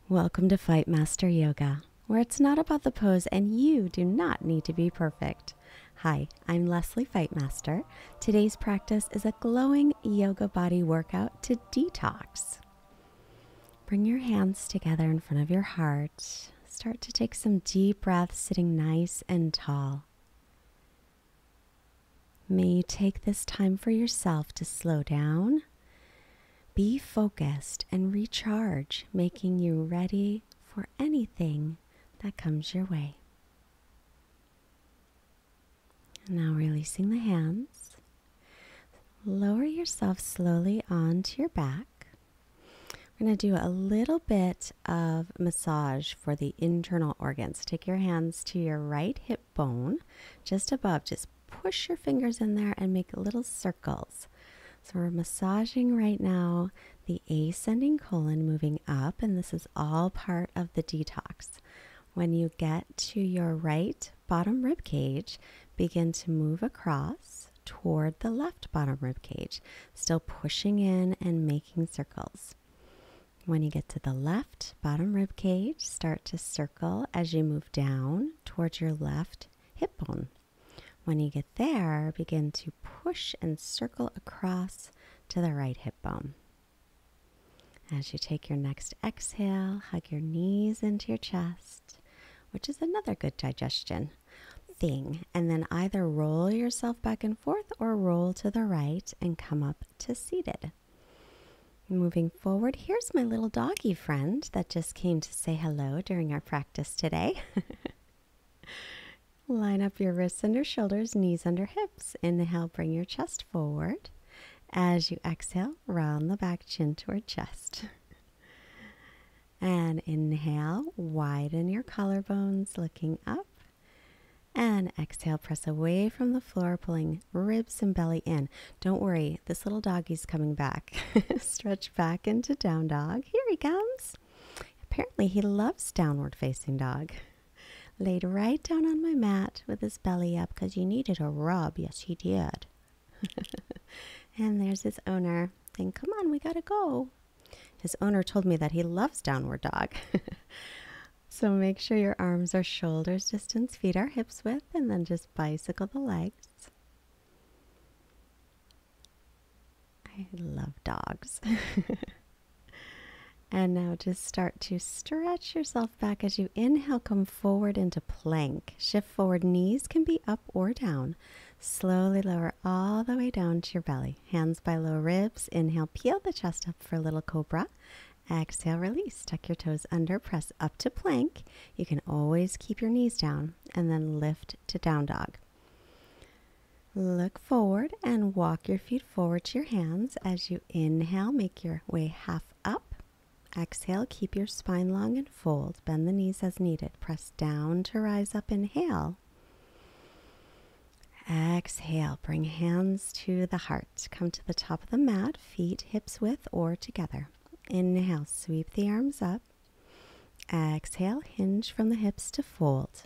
Welcome to Fightmaster Yoga, where it's not about the pose and you do not need to be perfect. Hi, I'm Lesley Fightmaster. Today's practice is a glowing yoga body workout to detox. Bring your hands together in front of your heart. Start to take some deep breaths sitting nice and tall. May you take this time for yourself to slow down, be focused, and recharge, making you ready for anything that comes your way. Now releasing the hands, lower yourself slowly onto your back. We're going to do a little bit of massage for the internal organs. Take your hands to your right hip bone, just above. Just push your fingers in there and make little circles. So we're massaging right now the ascending colon, moving up, and this is all part of the detox. When you get to your right bottom rib cage, begin to move across toward the left bottom rib cage, still pushing in and making circles. When you get to the left bottom rib cage, start to circle as you move down towards your left hip bone. When you get there, begin to push and circle across to the right hip bone. As you take your next exhale, hug your knees into your chest, which is another good digestion thing. And then either roll yourself back and forth or roll to the right and come up to seated. Moving forward, here's my little doggy friend that just came to say hello during our practice today. Line up your wrists under shoulders, knees under hips. Inhale, bring your chest forward. As you exhale, round the back, chin toward chest. And inhale, widen your collarbones, looking up. And exhale, press away from the floor, pulling ribs and belly in. Don't worry, this little doggy's coming back. Stretch back into down dog. Here he comes. Apparently he loves downward facing dog. Laid right down on my mat with his belly up because he needed a rub. Yes, he did. And there's his owner saying, come on, we gotta go. His owner told me that he loves downward dog. So make sure your arms are shoulders distance, feet are hips width, and then just bicycle the legs. I love dogs. And now just start to stretch yourself back as you inhale, come forward into plank. Shift forward, knees can be up or down. Slowly lower all the way down to your belly. Hands by low ribs. Inhale, peel the chest up for a little cobra. Exhale, release. Tuck your toes under, press up to plank. You can always keep your knees down and then lift to down dog. Look forward and walk your feet forward to your hands. As you inhale, make your way half up. Exhale, keep your spine long and fold. Bend the knees as needed. Press down to rise up. Inhale. Exhale, bring hands to the heart. Come to the top of the mat, feet hips width or together. Inhale, sweep the arms up. Exhale, hinge from the hips to fold.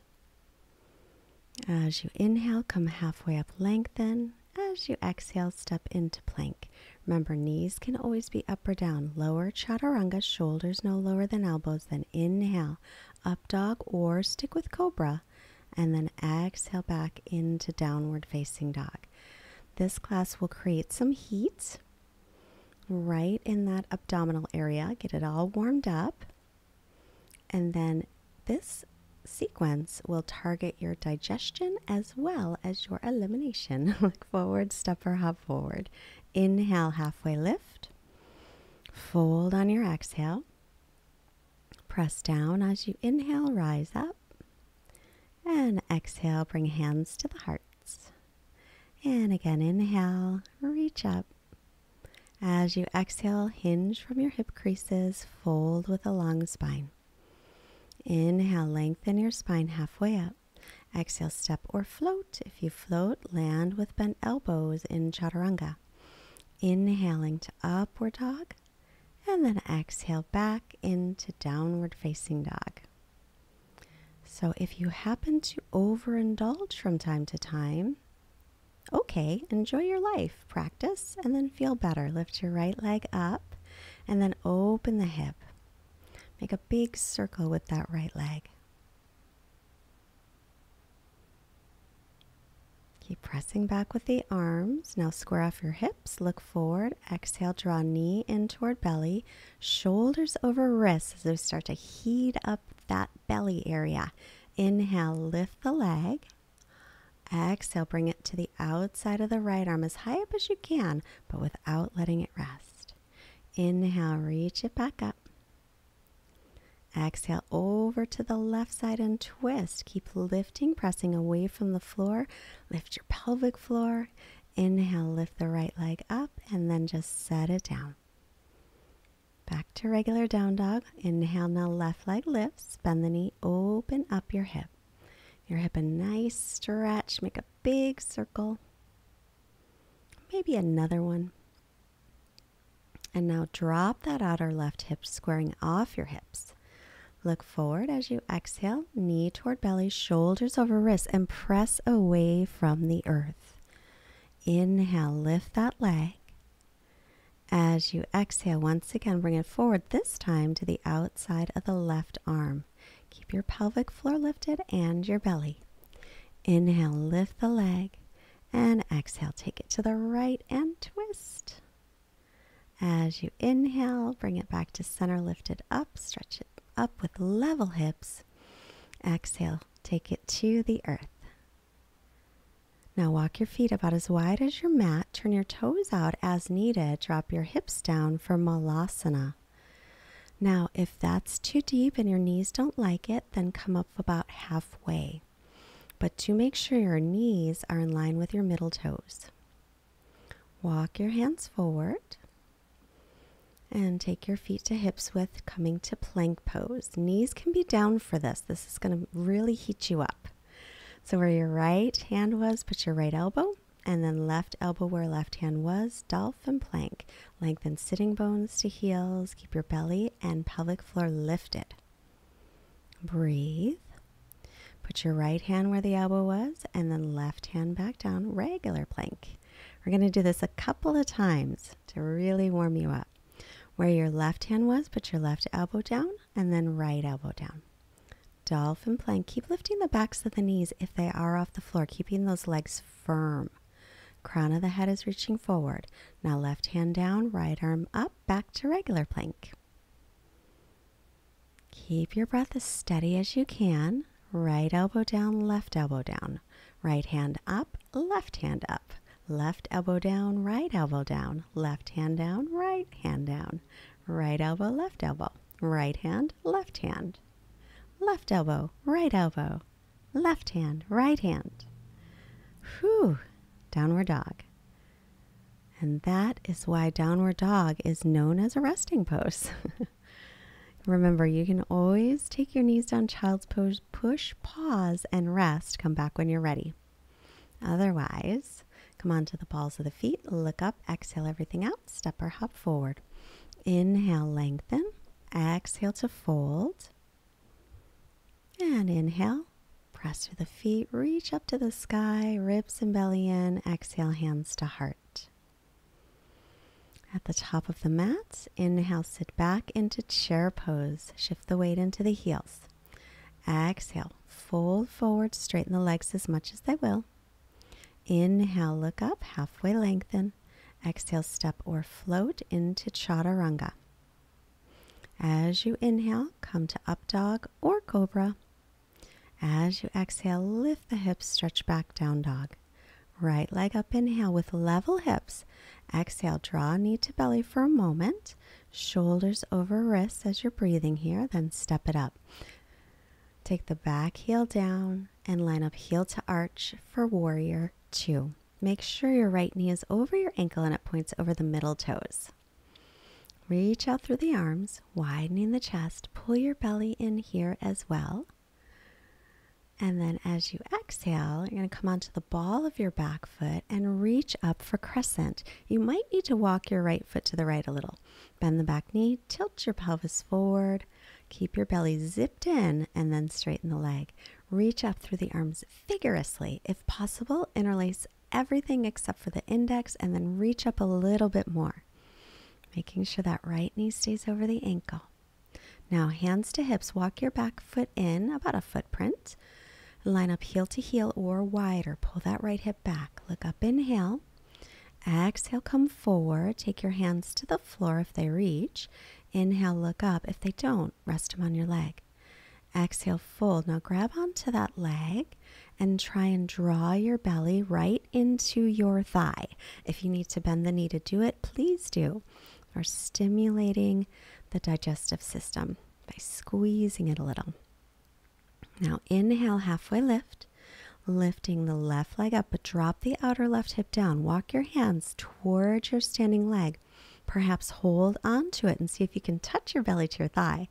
As you inhale, come halfway up, lengthen. As you exhale, step into plank. Remember, knees can always be up or down. Lower Chaturanga, shoulders no lower than elbows. Then inhale, up dog or stick with cobra. And then exhale back into downward facing dog. This class will create some heat right in that abdominal area. Get it all warmed up. And then this sequence will target your digestion as well as your elimination. Look forward, step or hop forward. Inhale, halfway lift. Fold on your exhale. Press down as you inhale, rise up. And exhale, bring hands to the hearts. And again, inhale, reach up. As you exhale, hinge from your hip creases, fold with a long spine. Inhale, lengthen your spine halfway up. Exhale, step or float. If you float, land with bent elbows in Chaturanga. Inhaling to upward dog, and then exhale back into downward facing dog. So if you happen to overindulge from time to time, okay, enjoy your life, practice, and then feel better. Lift your right leg up, and then open the hip. Make a big circle with that right leg. Keep pressing back with the arms. Now square off your hips, look forward. Exhale, draw knee in toward belly, shoulders over wrists as we start to heat up that belly area. Inhale, lift the leg. Exhale, bring it to the outside of the right arm as high up as you can, but without letting it rest. Inhale, reach it back up. Exhale, over to the left side and twist. Keep lifting, pressing away from the floor. Lift your pelvic floor. Inhale, lift the right leg up, and then just set it down. Back to regular down dog. Inhale, now left leg lifts. Bend the knee, open up your hip. Your hip a nice stretch. Make a big circle. Maybe another one. And now drop that outer left hip, squaring off your hips. Look forward as you exhale, knee toward belly, shoulders over wrists, and press away from the earth. Inhale, lift that leg. As you exhale, once again, bring it forward, this time to the outside of the left arm. Keep your pelvic floor lifted and your belly. Inhale, lift the leg, and exhale, take it to the right and twist. As you inhale, bring it back to center, lift it up, stretch it up with level hips. Exhale, take it to the earth. Now walk your feet about as wide as your mat. Turn your toes out as needed. Drop your hips down for Malasana. Now, if that's too deep and your knees don't like it, then come up about halfway. But to make sure your knees are in line with your middle toes. Walk your hands forward. And take your feet to hips width, coming to plank pose. Knees can be down for this. This is going to really heat you up. So where your right hand was, put your right elbow, and then left elbow where left hand was, Dolphin Plank. Lengthen sitting bones to heels. Keep your belly and pelvic floor lifted. Breathe. Put your right hand where the elbow was, and then left hand back down, regular plank. We're going to do this a couple of times to really warm you up. Where your left hand was, put your left elbow down and then right elbow down. Dolphin Plank. Keep lifting the backs of the knees if they are off the floor, keeping those legs firm. Crown of the head is reaching forward. Now left hand down, right arm up, back to regular plank. Keep your breath as steady as you can. Right elbow down, left elbow down. Right hand up, left hand up. Left elbow down, right elbow down. Left hand down, right hand down. Right elbow, left elbow. Right hand, left hand. Left elbow, right elbow. Left hand, right hand. Whew. Downward dog. And that is why downward dog is known as a resting pose. Remember, you can always take your knees down, child's pose, push, pause, and rest. Come back when you're ready. Otherwise, come onto the balls of the feet, look up, exhale everything out, step or hop forward. Inhale, lengthen. Exhale to fold. And inhale, press through the feet, reach up to the sky, ribs and belly in. Exhale, hands to heart. At the top of the mat, inhale, sit back into chair pose. Shift the weight into the heels. Exhale, fold forward, straighten the legs as much as they will. Inhale, look up, halfway lengthen. Exhale, step or float into Chaturanga. As you inhale, come to up dog or cobra. As you exhale, lift the hips, stretch back, down dog. Right leg up, inhale with level hips. Exhale, draw knee to belly for a moment. Shoulders over wrists as you're breathing here, then step it up. Take the back heel down and line up heel to arch for warrior 2. Make sure your right knee is over your ankle and it points over the middle toes. Reach out through the arms, widening the chest. Pull your belly in here as well. And then as you exhale, you're going to come onto the ball of your back foot and reach up for crescent. You might need to walk your right foot to the right a little. Bend the back knee, tilt your pelvis forward, keep your belly zipped in, and then straighten the leg. Reach up through the arms vigorously. If possible, interlace everything except for the index and then reach up a little bit more. Making sure that right knee stays over the ankle. Now, hands to hips, walk your back foot in about a footprint. Line up heel to heel or wider. Pull that right hip back. Look up, inhale. Exhale, come forward. Take your hands to the floor if they reach. Inhale, look up. If they don't, rest them on your leg. Exhale, fold. Now grab onto that leg and try and draw your belly right into your thigh. If you need to bend the knee to do it, please do. We're stimulating the digestive system by squeezing it a little. Now inhale, halfway lift, lifting the left leg up, but drop the outer left hip down. Walk your hands towards your standing leg. Perhaps hold onto it and see if you can touch your belly to your thigh.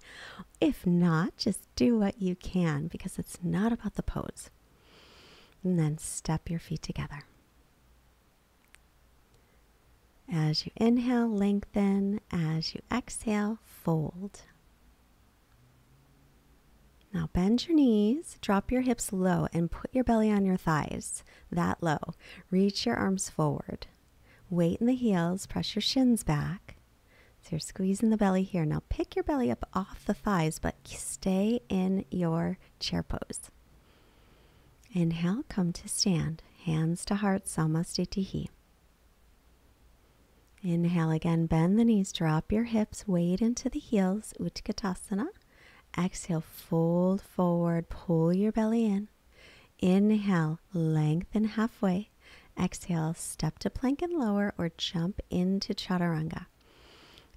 If not, just do what you can because it's not about the pose. And then step your feet together. As you inhale, lengthen. As you exhale, fold. Now bend your knees, drop your hips low, and put your belly on your thighs, that low. Reach your arms forward. Weight in the heels, press your shins back. So you're squeezing the belly here. Now pick your belly up off the thighs, but stay in your chair pose. Inhale, come to stand. Hands to heart, Samastitihi. Inhale again, bend the knees, drop your hips, weight into the heels, Utkatasana. Exhale, fold forward, pull your belly in. Inhale, lengthen halfway. Exhale, step to plank and lower or jump into Chaturanga.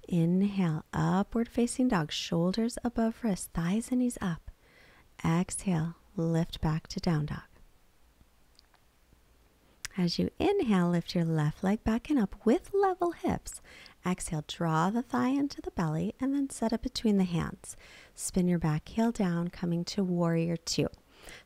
Inhale, upward facing dog, shoulders above wrists, thighs and knees up. Exhale, lift back to down dog. As you inhale, lift your left leg back and up with level hips. Exhale, draw the thigh into the belly and then set it between the hands. Spin your back heel down, coming to warrior two.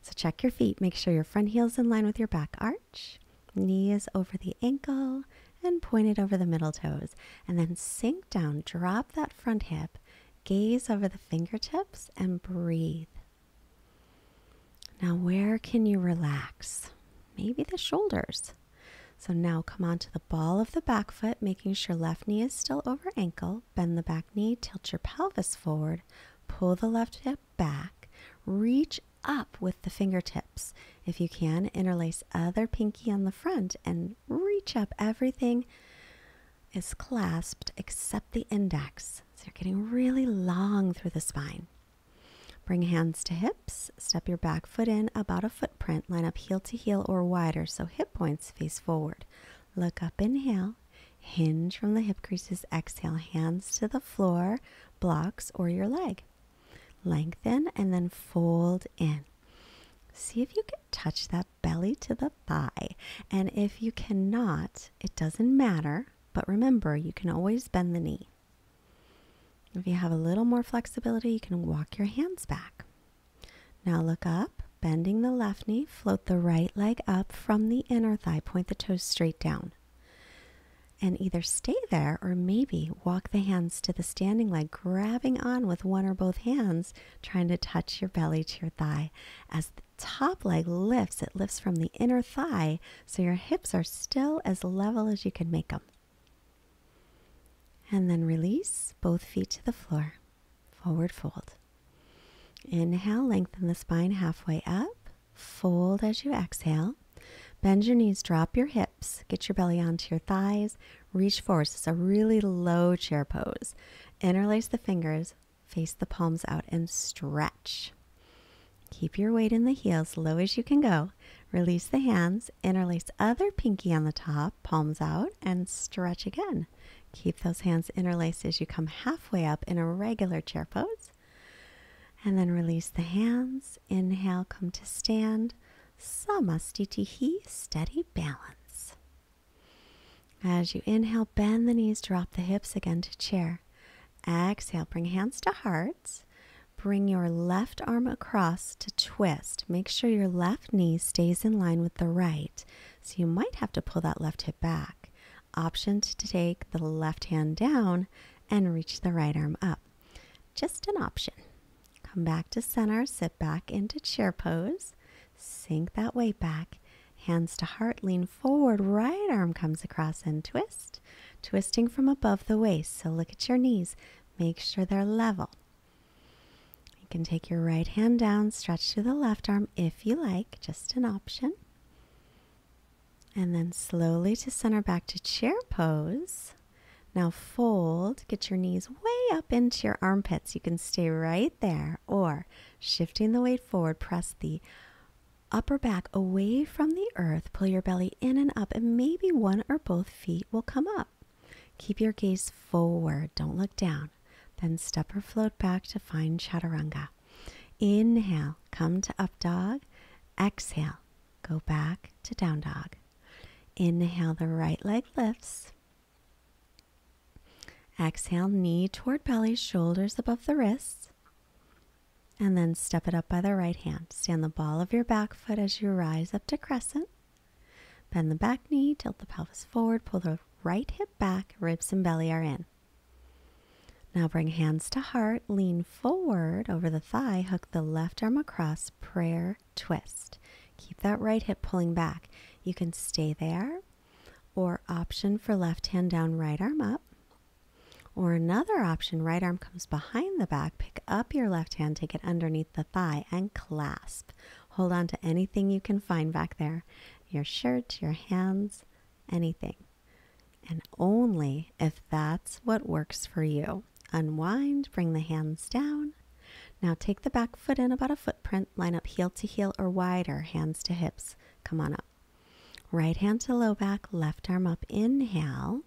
So check your feet. Make sure your front heel's in line with your back arch. Knee is over the ankle and pointed over the middle toes. And then sink down, drop that front hip, gaze over the fingertips and breathe. Now where can you relax? Maybe the shoulders. So now come onto the ball of the back foot, making sure left knee is still over ankle. Bend the back knee, tilt your pelvis forward, pull the left hip back, reach up with the fingertips. If you can, interlace other pinky on the front and reach up. Everything is clasped except the index. So you're getting really long through the spine. Bring hands to hips, step your back foot in about a footprint, line up heel to heel or wider so hip points face forward. Look up, inhale, hinge from the hip creases, exhale, hands to the floor, blocks or your leg. Lengthen and then fold in. See if you can touch that belly to the thigh. And if you cannot, it doesn't matter, but remember, you can always bend the knee. If you have a little more flexibility, you can walk your hands back. Now look up, bending the left knee, float the right leg up from the inner thigh, point the toes straight down. And either stay there or maybe walk the hands to the standing leg, grabbing on with one or both hands, trying to touch your belly to your thigh. As the top leg lifts, it lifts from the inner thigh, so your hips are still as level as you can make them. And then release both feet to the floor. Forward fold. Inhale, lengthen the spine halfway up. Fold as you exhale. Bend your knees, drop your hips. Get your belly onto your thighs. Reach forward. This is a really low chair pose. Interlace the fingers. Face the palms out and stretch. Keep your weight in the heels, low as you can go. Release the hands. Interlace other pinky on the top. Palms out and stretch again. Keep those hands interlaced as you come halfway up in a regular chair pose. And then release the hands. Inhale, come to stand. Samastitihi, steady balance. As you inhale, bend the knees, drop the hips again to chair. Exhale, bring hands to hearts. Bring your left arm across to twist. Make sure your left knee stays in line with the right. So you might have to pull that left hip back. Option to take the left hand down and reach the right arm up. Just an option. Come back to center, sit back into chair pose. Sink that weight back. Hands to heart, lean forward, right arm comes across and twist. Twisting from above the waist, so look at your knees. Make sure they're level. can take your right hand down, stretch to the left arm if you like, just an option. And then slowly to center back to chair pose. Now fold, get your knees way up into your armpits. You can stay right there, or shifting the weight forward, press the upper back away from the earth, pull your belly in and up, and maybe one or both feet will come up. Keep your gaze forward, don't look down. Then step or float back to find Chaturanga. Inhale, come to up dog. Exhale, go back to down dog. Inhale, the right leg lifts. Exhale, knee toward belly, shoulders above the wrists. And then step it up by the right hand. Stand the ball of your back foot as you rise up to crescent. Bend the back knee, tilt the pelvis forward, pull the right hip back, ribs and belly are in. Now bring hands to heart, lean forward over the thigh, hook the left arm across, prayer twist. Keep that right hip pulling back. You can stay there, or option for left hand down, right arm up. Or another option, right arm comes behind the back, pick up your left hand, take it underneath the thigh and clasp. Hold on to anything you can find back there, your shirt, your hands, anything. And only if that's what works for you. Unwind, bring the hands down. Now take the back foot in about a footprint, line up heel to heel or wider, hands to hips. Come on up. Right hand to low back, left arm up, inhale.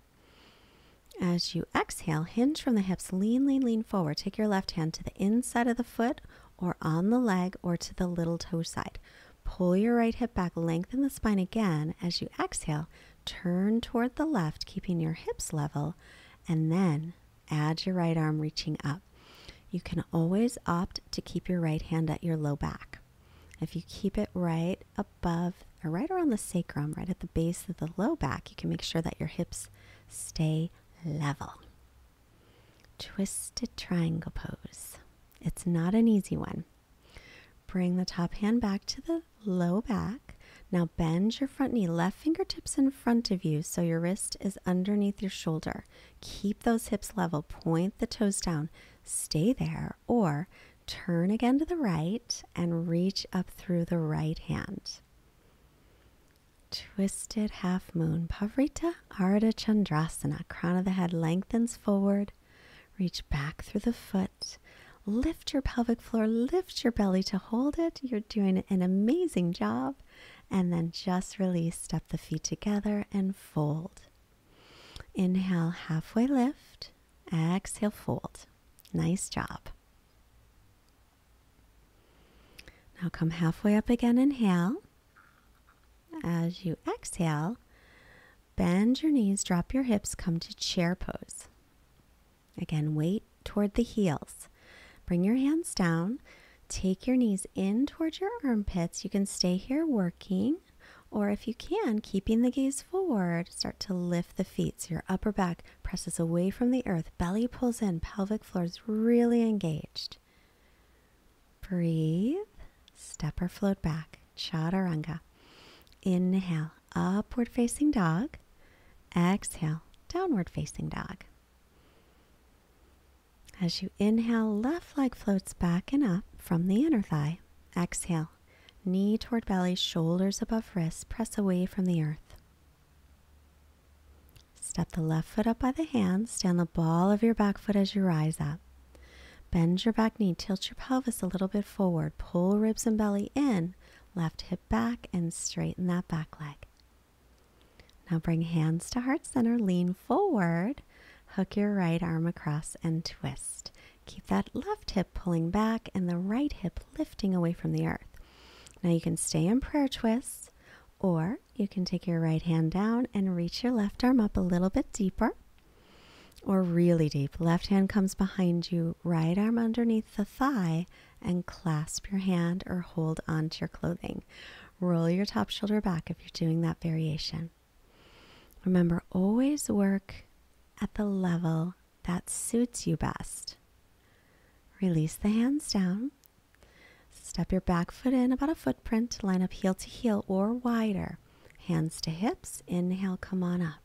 As you exhale, hinge from the hips, lean forward. Take your left hand to the inside of the foot or on the leg or to the little toe side. Pull your right hip back, lengthen the spine again. As you exhale, turn toward the left, keeping your hips level, and then add your right arm reaching up. You can always opt to keep your right hand at your low back. If you keep it right above or right around the sacrum, right at the base of the low back, you can make sure that your hips stay level. Twisted triangle pose. It's not an easy one. Bring the top hand back to the low back. Now bend your front knee, left fingertips in front of you so your wrist is underneath your shoulder. Keep those hips level, point the toes down, stay there, or turn again to the right and reach up through the right hand. Twisted half moon, Pavrita Ardha Chandrasana. Crown of the head lengthens forward. Reach back through the foot. Lift your pelvic floor, lift your belly to hold it. You're doing an amazing job. And then just release, step the feet together and fold. Inhale, halfway lift. Exhale, fold. Nice job. Now come halfway up again, inhale. As you exhale, bend your knees, drop your hips, come to chair pose. Again, weight toward the heels. Bring your hands down. Take your knees in towards your armpits. You can stay here working, or if you can, keeping the gaze forward, start to lift the feet so your upper back presses away from the earth. Belly pulls in, pelvic floor is really engaged. Breathe, step or float back, Chaturanga. Inhale, upward facing dog. Exhale, downward facing dog. As you inhale, left leg floats back and up from the inner thigh. Exhale, knee toward belly, shoulders above wrists, press away from the earth. Step the left foot up by the hands, stand the ball of your back foot as you rise up. Bend your back knee, tilt your pelvis a little bit forward, pull ribs and belly in, left hip back and straighten that back leg. Now bring hands to heart center, lean forward, hook your right arm across and twist. Keep that left hip pulling back and the right hip lifting away from the earth. Now you can stay in prayer twists, or you can take your right hand down and reach your left arm up a little bit deeper, or really deep. Left hand comes behind you, right arm underneath the thigh, and clasp your hand or hold onto your clothing. Roll your top shoulder back if you're doing that variation. Remember, always work at the level that suits you best. Release the hands down. Step your back foot in about a footprint. Line up heel to heel or wider. Hands to hips. Inhale, come on up.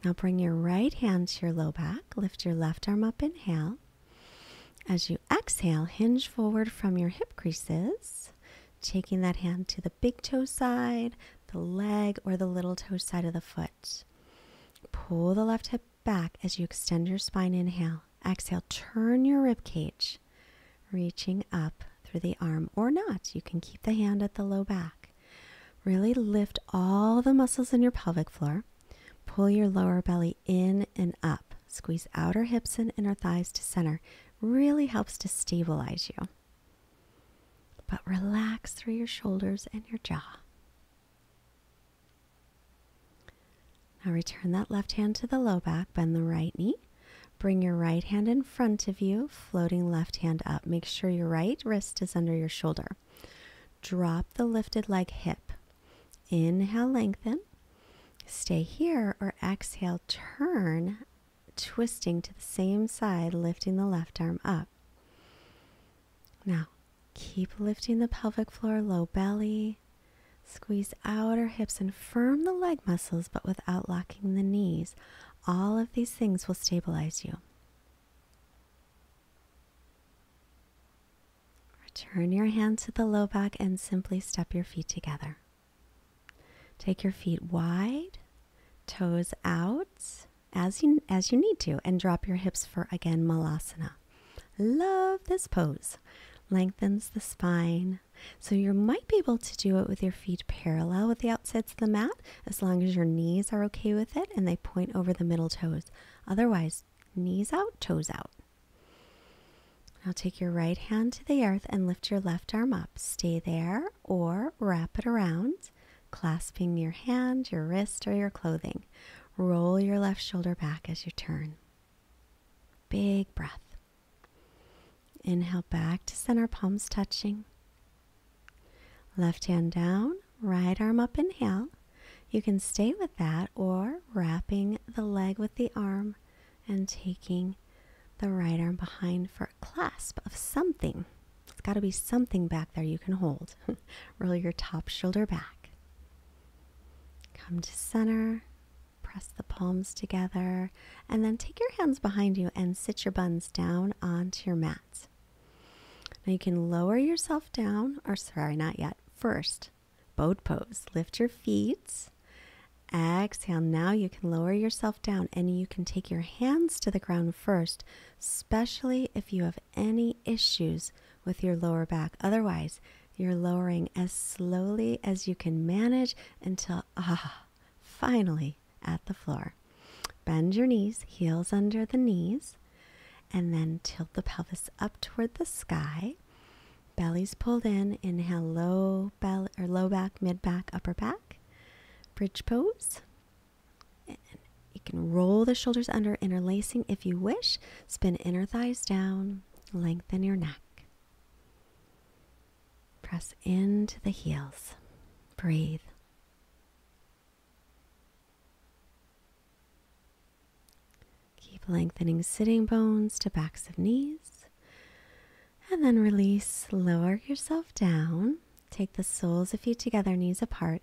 Now bring your right hand to your low back. Lift your left arm up, inhale. As you exhale, hinge forward from your hip creases, taking that hand to the big toe side, the leg, or the little toe side of the foot. Pull the left hip back as you extend your spine. Inhale. Exhale, turn your rib cage, reaching up through the arm or not. You can keep the hand at the low back. Really lift all the muscles in your pelvic floor. Pull your lower belly in and up. Squeeze outer hips and inner thighs to center. Really helps to stabilize you. But relax through your shoulders and your jaw. Now return that left hand to the low back. Bend the right knee. Bring your right hand in front of you, floating left hand up. Make sure your right wrist is under your shoulder. Drop the lifted leg hip. Inhale, lengthen. Stay here, or exhale, turn, twisting to the same side, lifting the left arm up. Now, keep lifting the pelvic floor, low belly. Squeeze outer hips and firm the leg muscles, but without locking the knees. All of these things will stabilize you. Return your hand to the low back and simply step your feet together. Take your feet wide, toes out as you need to, and drop your hips for, again, Malasana. Love this pose. Lengthens the spine. So you might be able to do it with your feet parallel with the outsides of the mat, as long as your knees are okay with it and they point over the middle toes. Otherwise, knees out, toes out. Now take your right hand to the earth and lift your left arm up. Stay there or wrap it around, clasping your hand, your wrist, or your clothing. Roll your left shoulder back as you turn. Big breath. Inhale back to center, palms touching. Left hand down, right arm up, inhale. You can stay with that or wrapping the leg with the arm and taking the right arm behind for a clasp of something. It's got to be something back there you can hold. Roll your top shoulder back. Come to center. Press the palms together, and then take your hands behind you and sit your buns down onto your mat. Now you can lower yourself down, or sorry, not yet. First, boat pose. Lift your feet. Exhale. Now you can lower yourself down, and you can take your hands to the ground first, especially if you have any issues with your lower back. Otherwise, you're lowering as slowly as you can manage until, finally, at the floor. Bend your knees, heels under the knees, and then tilt the pelvis up toward the sky. Belly's pulled in. Inhale, low belly or low back, mid back, upper back. Bridge pose. And you can roll the shoulders under, interlacing if you wish. Spin inner thighs down. Lengthen your neck. Press into the heels. Breathe. Lengthening sitting bones to backs of knees. And then release, lower yourself down. Take the soles of feet together, knees apart.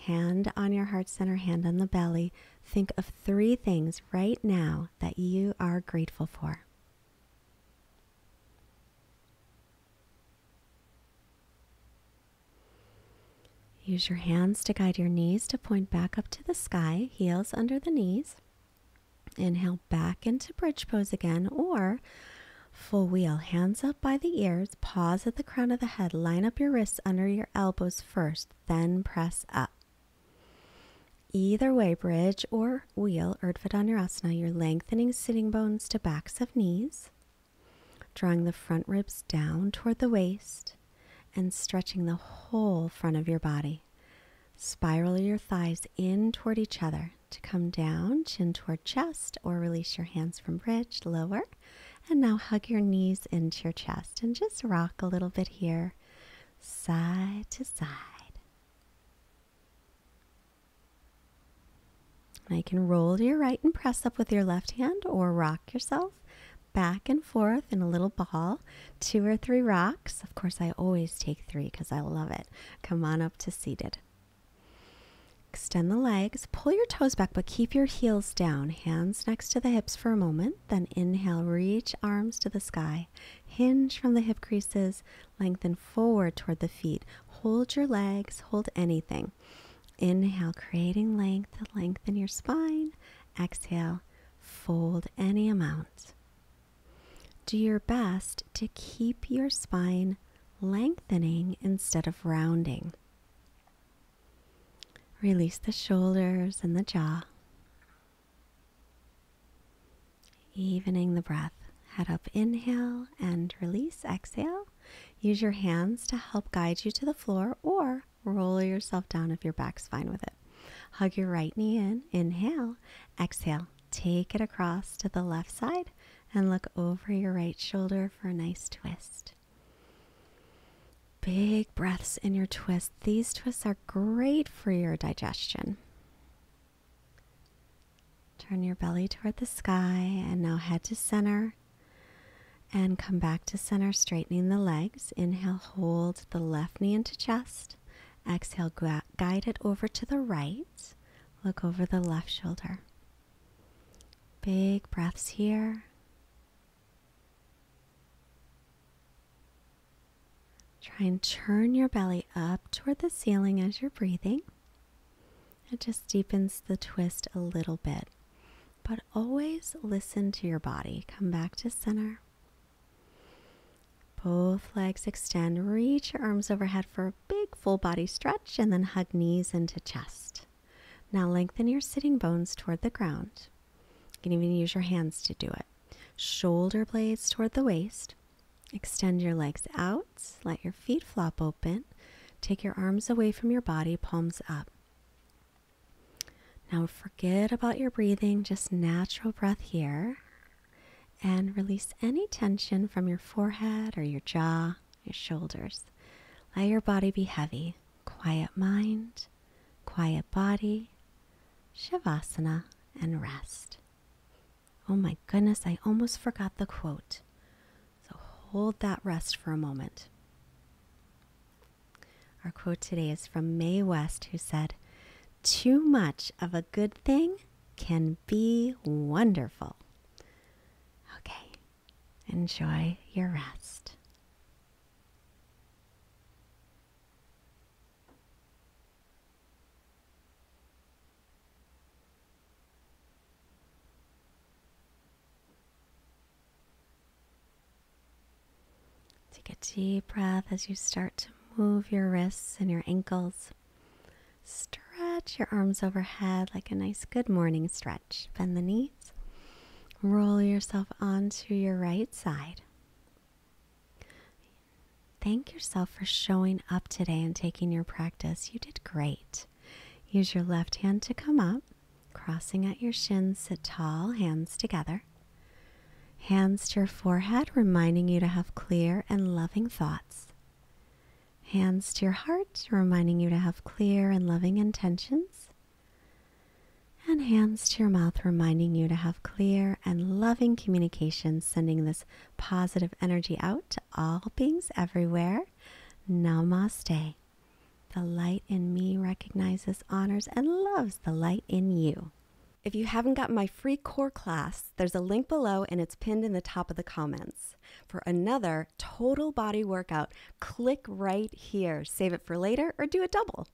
Hand on your heart center, hand on the belly. Think of 3 things right now that you are grateful for. Use your hands to guide your knees to point back up to the sky, heels under the knees. Inhale back into bridge pose again, or full wheel. Hands up by the ears, pause at the crown of the head, line up your wrists under your elbows first, then press up. Either way, bridge or wheel, Urdhva Dhanurasana, you're lengthening sitting bones to backs of knees, drawing the front ribs down toward the waist, and stretching the whole front of your body. Spiral your thighs in toward each other to come down, chin toward chest, or release your hands from bridge, lower. And now hug your knees into your chest and just rock a little bit here, side to side. Now you can roll to your right and press up with your left hand, or rock yourself back and forth in a little ball. 2 or 3 rocks. Of course, I always take 3 because I love it. Come on up to seated. Extend the legs, pull your toes back, but keep your heels down. Hands next to the hips for a moment. Then inhale, reach arms to the sky. Hinge from the hip creases, lengthen forward toward the feet. Hold your legs, hold anything. Inhale, creating length, lengthen your spine. Exhale, fold any amount. Do your best to keep your spine lengthening instead of rounding. Release the shoulders and the jaw. Evening the breath. Head up, inhale and release, exhale. Use your hands to help guide you to the floor or roll yourself down if your back's fine with it. Hug your right knee in, inhale, exhale. Take it across to the left side and look over your right shoulder for a nice twist. Big breaths in your twist. These twists are great for your digestion. Turn your belly toward the sky and now head to center and come back to center, straightening the legs. Inhale, hold the left knee into chest. Exhale, guide it over to the right. Look over the left shoulder. Big breaths here. Try and turn your belly up toward the ceiling as you're breathing. It just deepens the twist a little bit. But always listen to your body. Come back to center. Both legs extend. Reach your arms overhead for a big full body stretch and then hug knees into chest. Now lengthen your sitting bones toward the ground. You can even use your hands to do it. Shoulder blades toward the waist. Extend your legs out. Let your feet flop open. Take your arms away from your body, palms up. Now forget about your breathing, just natural breath here. And release any tension from your forehead or your jaw, your shoulders. Let your body be heavy. Quiet mind, quiet body, Shavasana, and rest. Oh my goodness, I almost forgot the quote. So hold that rest for a moment. Our quote today is from Mae West, who said, "Too much of a good thing can be wonderful." Okay, enjoy your rest. Take a deep breath as you start to move your wrists and your ankles. Stretch your arms overhead like a nice good morning stretch. Bend the knees. Roll yourself onto your right side. Thank yourself for showing up today and taking your practice. You did great. Use your left hand to come up, crossing at your shins, sit tall, hands together. Hands to your forehead, reminding you to have clear and loving thoughts. Hands to your heart, reminding you to have clear and loving intentions. And hands to your mouth, reminding you to have clear and loving communication, sending this positive energy out to all beings everywhere. Namaste. The light in me recognizes, honors, and loves the light in you. If you haven't gotten my free core class, there's a link below and it's pinned in the top of the comments. For another total body workout, click right here. Save it for later or do a double.